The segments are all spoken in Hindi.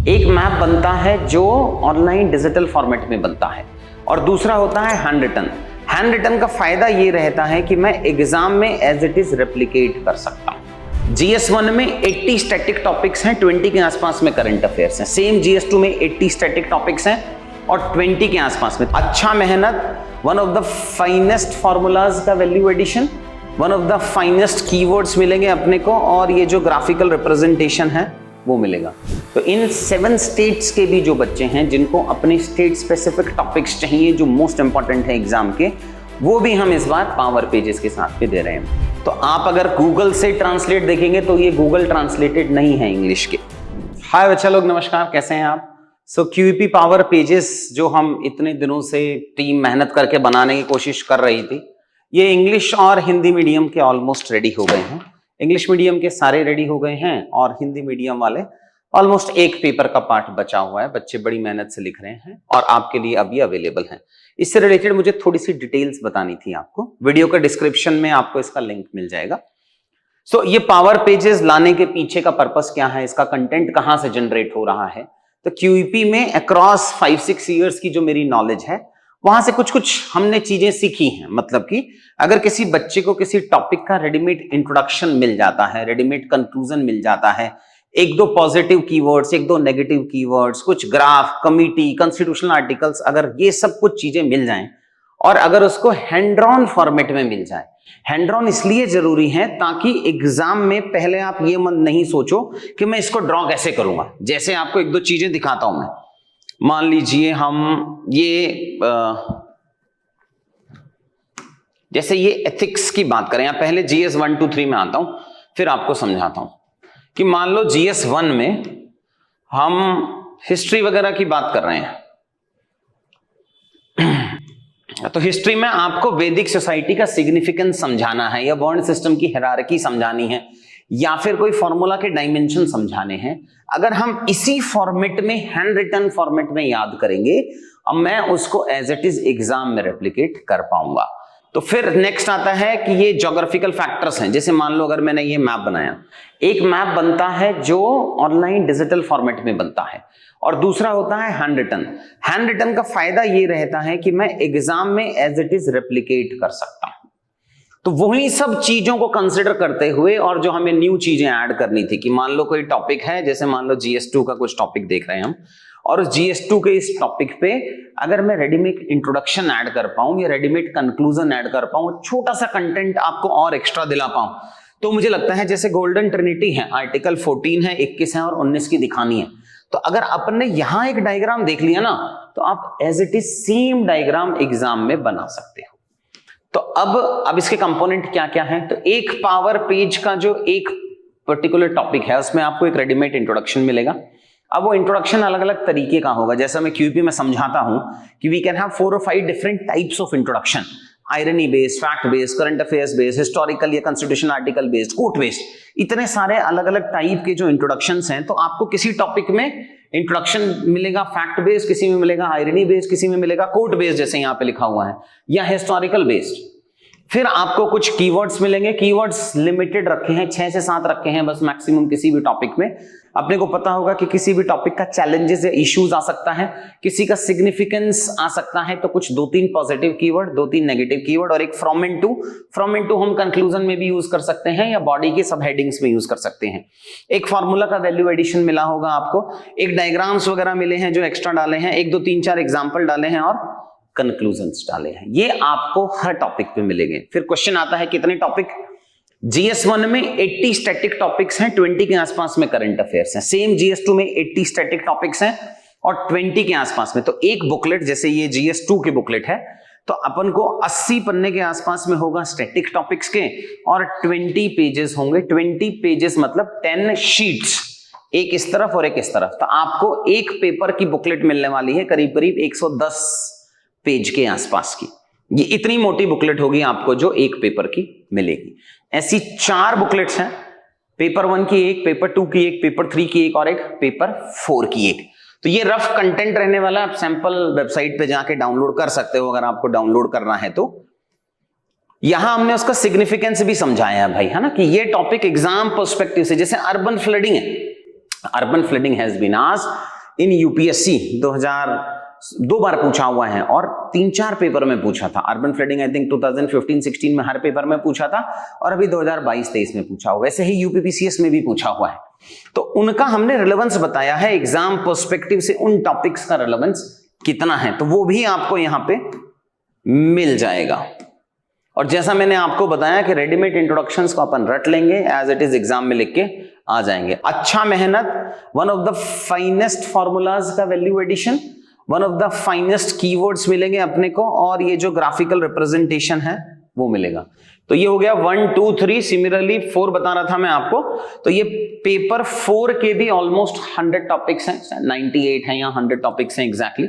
एक मैप बनता है जो ऑनलाइन डिजिटल फॉर्मेट में बनता है और दूसरा होता है हैंड रिटन। हैंड रिटन का फायदा ये रहता है कि मैं एग्जाम में एज इट इज रेप्लिकेट कर सकता हूं। GS1 में 80 स्टैटिक टॉपिक्स हैं, 20 के आसपास में करंट अफेयर्स हैं। सेम GS2 में 80 स्टैटिक टॉपिक्स हैं और 20 के आसपास में। अच्छा मेहनत, one of the finest formulas का value addition, one of the finest keywords मिलेंगे अपने को और ये जो ग्राफिकल रिप्रेजेंटेशन है वो मिलेगा। तो इन 7 स्टेट्स के भी जो बच्चे हैं जिनको अपने स्टेट स्पेसिफिक टॉपिक्स चाहिए जो मोस्ट इंपॉर्टेंट है एग्जाम के, वो भी हम इस बार पावर पेजेस के साथ में दे रहे हैं। तो आप अगर गूगल से ट्रांसलेट देखेंगे तो ये गूगल ट्रांसलेटेड नहीं है इंग्लिश के। हाय बच्चा लोग, नमस्कार, कैसे हैं आप? QEP पावर पेजेस जो हम इतने दिनों से टीम मेहनत करके बनाने की कोशिश कर रही थी, ये इंग्लिश और हिंदी मीडियम के ऑलमोस्ट रेडी हो गए हैं। इंग्लिश मीडियम के सारे रेडी हो गए हैं और हिंदी मीडियम वाले ऑलमोस्ट एक पेपर का पार्ट बचा हुआ है। बच्चे बड़ी मेहनत से लिख रहे हैं और आपके लिए अभी अवेलेबल हैं। इससे रिलेटेड मुझे थोड़ी सी डिटेल्स बतानी थी आपको। वीडियो का डिस्क्रिप्शन में आपको इसका लिंक मिल जाएगा। ये पावर पेजेस लाने के पीछे का पर्पस क्या है, इसका कंटेंट कहां से जनरेट हो रहा है? तो QEP में अक्रॉस 5-6 ईयर्स की जो मेरी नॉलेज है वहां से कुछ हमने चीजें सीखी हैं। मतलब कि अगर किसी बच्चे को किसी टॉपिक का रेडीमेड इंट्रोडक्शन मिल जाता है, रेडीमेड कंक्लूजन मिल जाता है, एक दो पॉजिटिव कीवर्ड्स, एक दो नेगेटिव कीवर्ड्स, कुछ ग्राफ, कमिटी, कॉन्स्टिट्यूशनल आर्टिकल्स, अगर ये सब कुछ चीजें मिल जाएं और अगर उसको हैंड ड्रॉन फॉर्मेट में मिल जाए। हैंड ड्रॉन इसलिए जरूरी है ताकि एग्जाम में पहले आप ये मन नहीं सोचो कि मैं इसको ड्रॉ कैसे करूंगा। जैसे आपको एक दो चीजें दिखाता हूं मैं। मान लीजिए हम जैसे ये एथिक्स की बात करें, या पहले GS1, 2, 3 में आता हूं फिर आपको समझाता हूं कि मान लो GS1 में हम हिस्ट्री वगैरह की बात कर रहे हैं। तो हिस्ट्री में आपको वैदिक सोसाइटी का सिग्निफिकेंस समझाना है या वर्ण सिस्टम की हायरार्की समझानी है या फिर कोई फॉर्मूला के डायमेंशन समझाने हैं। अगर हम इसी फॉर्मेट में, हैंड रिटन फॉर्मेट में याद करेंगे, अब मैं उसको एज इट इज एग्जाम में रेप्लिकेट कर पाऊंगा। तो फिर नेक्स्ट आता है कि ये ज्योग्राफिकल फैक्टर्स हैं। जैसे मान लो अगर मैंने ये मैप बनाया, एक मैप बनता है जो ऑनलाइन डिजिटल फॉर्मेट में बनता है और दूसरा होता है हैंड रिटन। हैंड रिटन का फायदा ये रहता है कि मैं एग्जाम में एज इट इज रेप्लिकेट कर सकता हूं। तो वही सब चीजों को कंसिडर करते हुए और जो हमें न्यू चीजें ऐड करनी थी कि मान लो कोई टॉपिक है, जैसे मान लो GS2 का कुछ टॉपिक देख रहे हैं हम, और उस GS2 के इस टॉपिक पे अगर मैं रेडीमेड इंट्रोडक्शन ऐड कर पाऊं या रेडीमेड कंक्लूजन ऐड कर पाऊं, छोटा सा कंटेंट आपको और एक्स्ट्रा दिला पाऊं, तो मुझे लगता है जैसे गोल्डन ट्रिनिटी है, आर्टिकल 14 है, 21 है और 19 की दिखानी है। तो अगर आपने यहां एक डायग्राम देख लिया ना, तो आप as it is same diagram exam में बना सकते हो। तो अब इसके कंपोनेंट क्या क्या हैं? तो एक पावर पेज का जो एक पर्टिकुलर टॉपिक है उसमें आपको एक रेडीमेड इंट्रोडक्शन मिलेगा। अब वो इंट्रोडक्शन अलग अलग तरीके का होगा। जैसा मैं QEP में समझाता हूं कि we can have 4 or 5 different types of introduction, irony based, fact based, current affairs based, historical या constitution article based, quote based, इतने सारे अलग अलग टाइप के जो इंट्रोडक्शंस हैं। तो आपको किसी टॉपिक में इंट्रोडक्शन मिलेगा फैक्ट बेस्ड, किसी में मिलेगा आयरनी बेस्ड, किसी में मिलेगा कोट बेस्ड जैसे यहाँ पे लिखा हुआ है, या हिस्टोरिकल बेस्ड। फिर आपको कुछ कीवर्ड्स मिलेंगे। कीवर्ड्स लिमिटेड रखे हैं, 6 से 7 रखे हैं बस मैक्सिमम किसी भी टॉपिक में। अपने को पता होगा कि किसी भी टॉपिक का चैलेंजेस या इश्यूज आ सकता है, किसी का सिग्निफिकेंस आ सकता है, तो कुछ 2-3 पॉजिटिव कीवर्ड, 2-3 नेगेटिव कीवर्ड और एक फ्रॉम एंड टू हम कंक्लूजन में भी यूज कर सकते हैं या बॉडी के सब हेडिंग्स में यूज कर सकते हैं। एक फॉर्मूला का वैल्यू एडिशन मिला होगा आपको, एक डायग्राम्स वगैरह मिले हैं जो एक्स्ट्रा डाले हैं, 1, 2, 3, 4 एग्जाम्पल डाले हैं और कंक्लूजन्स डाले हैं। ये आपको हर टॉपिक पे मिलेंगे। फिर क्वेश्चन आता है कितने टॉपिक? GS1 में 80 स्टैटिक टॉपिक्स हैं, 20 के आसपास में करंट अफेयर्स हैं। सेम GS2 में 80 स्टैटिक टॉपिक्स हैं और 20 के आसपास में। तो एक बुकलेट, जैसे ये GS2 की बुकलेट है, तो अपन को 80 पन्ने के आसपास में होगा स्टैटिक टॉपिक्स के और 20 पेजेस होंगे। 20 पेजेस मतलब 10 शीट्स, एक इस तरफ और एक इस तरफ। तो आपको एक पेपर की बुकलेट मिलने वाली है करीब करीब 110 पेज के आसपास की। ये इतनी मोटी बुकलेट होगी आपको जो एक पेपर की मिलेगी। ऐसी 4 बुकलेट्स हैं, पेपर 1 की एक, पेपर 2 की एक, पेपर 3 की एक और एक पेपर 4 की एक। तो ये रफ कंटेंट रहने वाला है। आप सैंपल वेबसाइट पे जाके डाउनलोड कर सकते हो अगर आपको डाउनलोड करना है तो। यहां हमने उसका सिग्निफिकेंस भी समझाया है भाई, है ना, कि ये टॉपिक एग्जाम पर्सपेक्टिव से, जैसे अर्बन फ्लडिंग है, urban flooding has been asked in UPSC 2002 बार पूछा हुआ है और 3-4 पेपर में पूछा था। अर्बन फ्लडिंग आई थिंक 2015-16 में हर पेपर में पूछा था और अभी 2022-23 में पूछा हुआ। वैसे ही यूपीपीसीएस में भी पूछा हुआ है। तो उनका हमने रिलेवेंस बताया है, एग्जाम पर्सपेक्टिव से उन टॉपिक्स का रिलेवेंस कितना है, तो वो भी आपको यहां पे मिल जाएगा। और जैसा मैंने आपको बताया कि रेडीमेड इंट्रोडक्शंस को अपन रट लेंगे, एज इट इज एग्जाम में लिख के आ जाएंगे। अच्छा मेहनत, one of the finest formulas का value addition, one of the finest keywords मिलेंगे अपने को, और ये जो ग्राफिकल रिप्रेजेंटेशन है वो मिलेगा। तो ये हो गया 1, 2, 3। सिमिलरली 4 बता रहा था मैं आपको, तो ये पेपर 4 के भी ऑलमोस्ट 100 टॉपिक्स हैं, 98 है या 100 टॉपिक्स हैं एग्जैक्टली,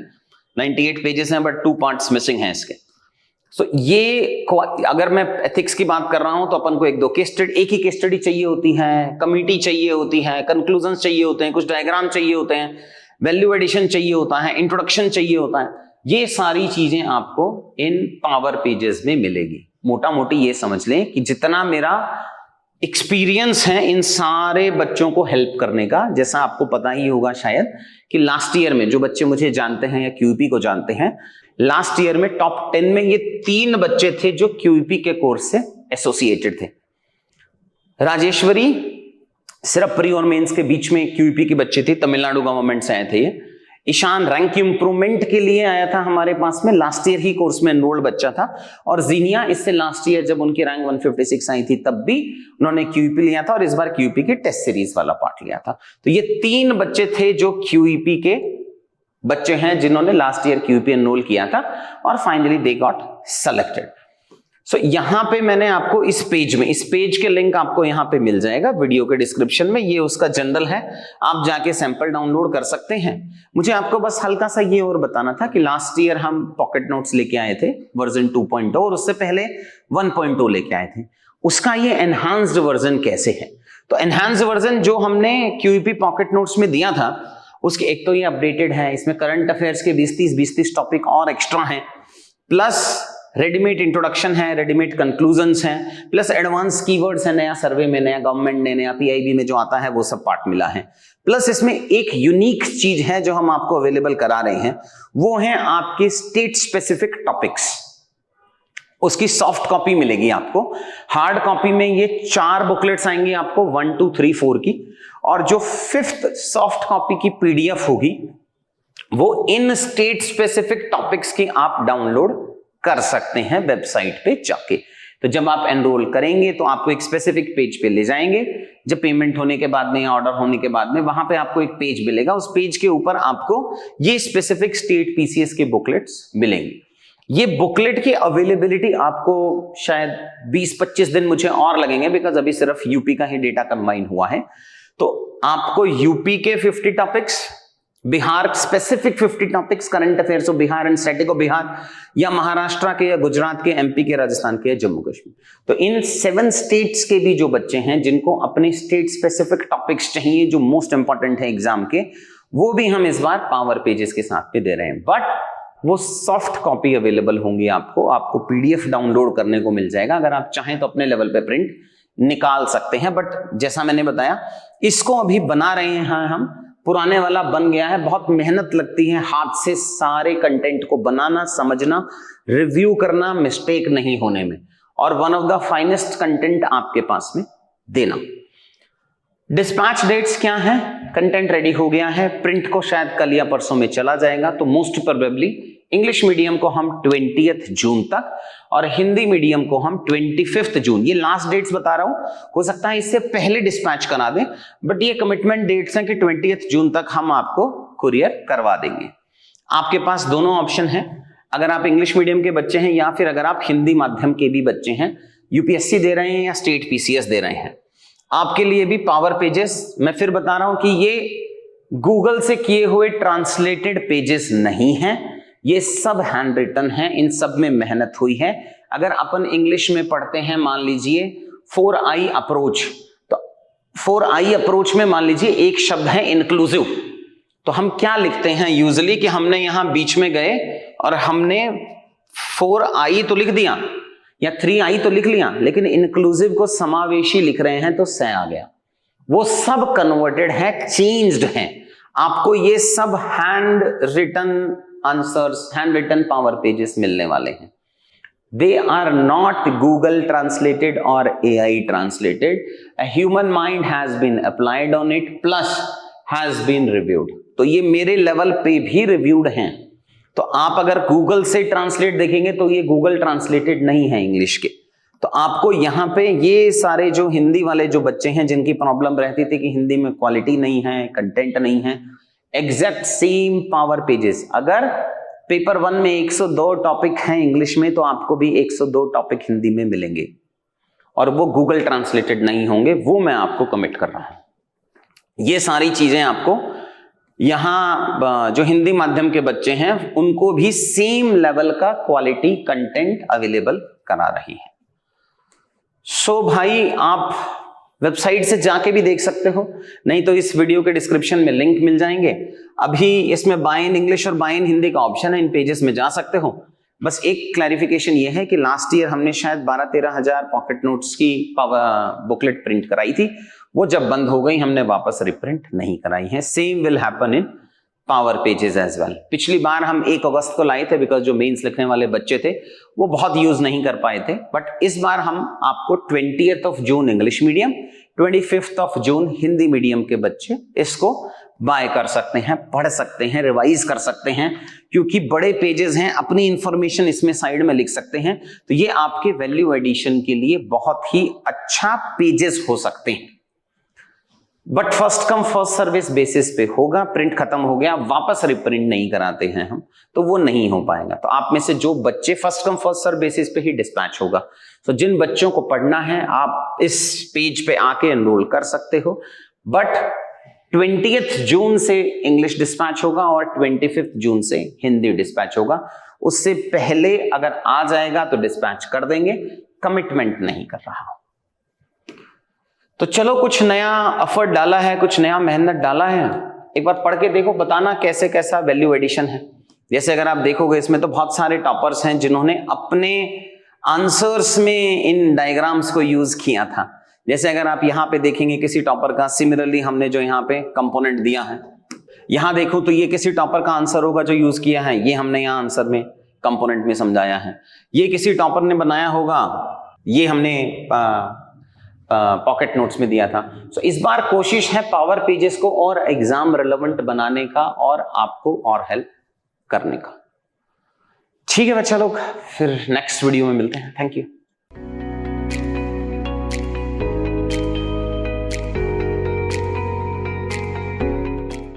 98 पेजेस हैं बट 2 पार्ट्स मिसिंग हैं इसके। So, ये अगर मैं एथिक्स की बात कर रहा हूं तो अपन को एक ही केस स्टडी चाहिए होती है, कमिटी चाहिए होती है, कंक्लूजन्स चाहिए होते हैं, कुछ डायग्राम चाहिए होते हैं, वैल्यू एडिशन चाहिए होता है, इंट्रोडक्शन चाहिए होता है। ये सारी चीजें आपको इन पावर पेजेस में मिलेगी। मोटा मोटी ये समझ लें कि जितना मेरा एक्सपीरियंस है इन सारे बच्चों को हेल्प करने का, जैसा आपको पता ही होगा शायद कि लास्ट ईयर में जो बच्चे मुझे जानते हैं या क्यूपी को जानते हैं, लास्ट ईयर में टॉप 10 में ये 3 बच्चे थे जो क्यूपी के कोर्स से एसोसिएटेड थे। राजेश्वरी सिर्फ प्री और मेंस के बीच में क्यूपी के बच्चे थे, तमिलनाडु गवर्नमेंट से आए थे ये। ईशान रैंक इंप्रूवमेंट के लिए आया था हमारे पास में, लास्ट ईयर ही कोर्स में एनरोल्ड बच्चा था। और जीनिया इससे लास्ट ईयर जब उनकी रैंक 156 आई थी तब भी उन्होंने क्यूपी लिया था और इस बार क्यूपी के टेस्ट सीरीज वाला पार्ट लिया था। तो ये 3 बच्चे थे जो क्यूपी के बच्चे हैं जिन्होंने लास्ट ईयर क्यूपी एनरोल किया था और फाइनली दे गॉट सेलेक्टेड। सो यहां पे मैंने आपको इस पेज के लिंक आपको यहां पे मिल जाएगा वीडियो के डिस्क्रिप्शन में। ये उसका जनरल है, आप जाके सैंपल डाउनलोड कर सकते हैं। मुझे आपको बस हल्का सा ये और बताना था कि लास्ट ईयर हम पॉकेट नोट्स लेके आए थे वर्जन 2.0 और उससे पहले 1.0 लेके आए थे। उसका ये एनहांस्ड वर्जन कैसे है, तो एनहांस्ड वर्जन जो हमने क्यूपी पॉकेट नोट्स में दिया था उसके एक तो ये अपडेटेड है, इसमें करंट अफेयर्स के 20-30 टॉपिक और एक्स्ट्रा हैं, प्लस रेडीमेड इंट्रोडक्शन है, रेडीमेड कंक्लूजन्स हैं, प्लस एडवांस कीवर्ड्स है, नया सर्वे में, नया गवर्नमेंट ने, नया पीआईबी में जो आता है वो सब पार्ट मिला है। प्लस इसमें एक यूनिक चीज है जो हम आपको अवेलेबल करा रहे हैं, वो है आपके स्टेट स्पेसिफिक टॉपिक्स। उसकी सॉफ्ट कॉपी मिलेगी आपको। हार्ड कॉपी में ये 4 बुकलेट्स आएंगी आपको 1, 2, 3, 4 की, और जो 5th सॉफ्ट कॉपी की पीडीएफ होगी वो इन स्टेट स्पेसिफिक टॉपिक्स की आप डाउनलोड कर सकते हैं वेबसाइट पे जाके। तो जब आप एनरोल करेंगे तो आपको एक स्पेसिफिक पेज पे ले जाएंगे। जब पेमेंट होने के बाद में या ऑर्डर होने के बाद में वहां पे आपको एक पेज मिलेगा, उस पेज के ऊपर आपको ये स्पेसिफिक स्टेट पीसीएस के बुकलेट्स मिलेंगे। ये बुकलेट की अवेलेबिलिटी आपको शायद 20-25 दिन मुझे और लगेंगे, बिकॉज अभी सिर्फ यूपी का ही डेटा कंबाइन हुआ है। तो आपको यूपी के 50 topics, Bihar specific 50 topics, current affairs of Bihar and static of Bihar, या महाराष्ट्र के या गुजरात के, एमपी के, राजस्थान के, जम्मू कश्मीर, तो इन 7 स्टेट्स के भी जो बच्चे हैं जिनको अपने स्टेट स्पेसिफिक टॉपिक्स चाहिए जो मोस्ट इंपॉर्टेंट है एग्जाम के, वो भी हम इस बार पावर पेजेस के साथ पे दे रहे हैं। बट वो सॉफ्ट कॉपी अवेलेबल होंगी आपको पीडीएफ डाउनलोड करने को मिल जाएगा। अगर आप चाहें तो अपने लेवल पे प्रिंट निकाल सकते हैं, बट जैसा मैंने बताया इसको अभी बना रहे हैं हम, पुराने वाला बन गया है। बहुत मेहनत लगती है हाथ से सारे कंटेंट को बनाना, समझना, रिव्यू करना, मिस्टेक नहीं होने में, और one of the finest content आपके पास में देना। डिस्पैच डेट्स क्या है? कंटेंट रेडी हो गया है, प्रिंट को शायद कल या परसों में चला जाएगा। तो मोस्ट प्रोबेबली इंग्लिश मीडियम को हम 20 जून तक और हिंदी मीडियम को हम 25 जून, ये लास्ट डेट्स बता रहा हूं, हो सकता है इससे पहले डिस्पैच करा दें, बट ये कमिटमेंट डेट्स हैं कि 20 जून तक हम आपको कुरियर करवा देंगे। आपके पास दोनों ऑप्शन है, अगर आप इंग्लिश मीडियम के बच्चे हैं या फिर अगर आप हिंदी माध्यम के भी बच्चे हैं, यूपीएससी दे रहे हैं या स्टेट पीसीएस दे रहे हैं, आपके लिए भी पावर पेजेस। मैं फिर बता रहा हूं कि ये गूगल से किए हुए ट्रांसलेटेड पेजेस नहीं हैं, ये सब हैंड रिटन है, इन सब में मेहनत हुई है। अगर अपन इंग्लिश में पढ़ते हैं, मान लीजिए 4I अप्रोच, तो 4I अप्रोच में मान लीजिए एक शब्द है इंक्लूसिव, तो हम क्या लिखते हैं यूजुअली कि हमने यहां बीच में गए और हमने 4I तो लिख दिया या 3I तो लिख लिया, लेकिन इंक्लूसिव को समावेशी लिख रहे हैं तो स आ गया। वो सब कन्वर्टेड है, चेंज्ड है। आपको ये सब hand written answers, hand written power pages मिलने वाले हैं। They are not Google translated or AI translated. A human mind has been applied on it plus has been reviewed. तो ये मेरे लेवल पे भी रिव्यूड हैं। तो आप अगर गूगल से ट्रांसलेट देखेंगे तो ये गूगल ट्रांसलेटेड नहीं है इंग्लिश के। तो आपको यहाँ पे ये सारे जो हिंदी वाले जो बच्चे हैं जिनकी प्रॉब्लम रहती थी कि हिंदी में क्वालिटी नहीं है, कंटेंट नहीं है, एग्जैक्ट सेम पावर पेजेस, अगर पेपर 1 में 102 टॉपिक हैं इंग्लिश में तो आपको भी 102 टॉपिक हिंदी में मिलेंगे और वो गूगल ट्रांसलेटेड नहीं होंगे, वो मैं आपको कमिट कर रहा हूं। ये सारी चीजें आपको यहां जो हिंदी माध्यम के बच्चे हैं उनको भी सेम लेवल का क्वालिटी कंटेंट अवेलेबल करा रही है। सो भाई आप वेबसाइट से जाके भी देख सकते हो, नहीं तो इस वीडियो के डिस्क्रिप्शन में लिंक मिल जाएंगे। अभी इसमें बाय इन इंग्लिश और बाय इन हिंदी का ऑप्शन है, इन पेजेस में जा सकते हो। बस एक क्लैरिफिकेशन ये है कि लास्ट ईयर हमने शायद 12-13 हजार पॉकेट नोट्स की बुकलेट प्रिंट कराई थी, वो जब बंद हो गई हमने वापस रिप्रिंट नहीं कराई है। Same will happen in power pages as well. पिछली बार हम 1 अगस्त को लाए थे बिकॉज जो मेंस लिखने वाले बच्चे थे वो बहुत यूज नहीं कर पाए थे, बट इस बार हम आपको 20th जून इंग्लिश मीडियम, 25 जून हिंदी मीडियम के बच्चे इसको बाय कर सकते हैं, पढ़ सकते हैं, रिवाइज कर सकते हैं, क्योंकि बड़े पेजेस हैं, अपनी इंफॉर्मेशन इसमें साइड में लिख सकते हैं। तो ये आपके वैल्यू एडिशन के लिए बहुत ही अच्छा पेजेस हो सकते हैं। But first come first service basis पे होगा, प्रिंट खत्म हो गया वापस रिप्रिंट नहीं कराते हैं हम, तो वो नहीं हो पाएगा। तो आप में से जो बच्चे first come first serve basis पे ही डिस्पैच होगा। तो जिन बच्चों को पढ़ना है आप इस पेज पे आके एनरोल कर सकते हो, बट 20th जून से इंग्लिश डिस्पैच होगा और 25 जून से हिंदी डिस्पैच होगा। उससे पहले अगर आ जाएगा तो डिस्पैच कर देंगे, कमिटमेंट नहीं कर रहा हूं। तो चलो कुछ नया एफर्ट डाला है, कुछ नया मेहनत डाला है, एक बार पढ़ के देखो, बताना कैसे कैसा वैल्यू एडिशन है। जैसे अगर आप देखोगे इसमें तो बहुत सारे टॉपर्स हैं जिन्होंने अपने आंसर्स में इन डायग्राम्स को यूज किया था। जैसे अगर आप यहाँ पे देखेंगे किसी टॉपर का, सिमिलरली हमने जो यहाँ पे कंपोनेंट दिया है, यहाँ देखो तो ये किसी टॉपर का आंसर होगा जो यूज किया है, ये हमने यहाँ आंसर में कंपोनेंट में समझाया है। ये किसी टॉपर ने बनाया होगा, ये हमने पॉकेट नोट्स में दिया था। सो इस बार कोशिश है पावर पेजेस को और एग्जाम रिलेवेंट बनाने का और आपको और हेल्प करने का। ठीक है बच्चा लोग, फिर नेक्स्ट वीडियो में मिलते हैं। Thank you.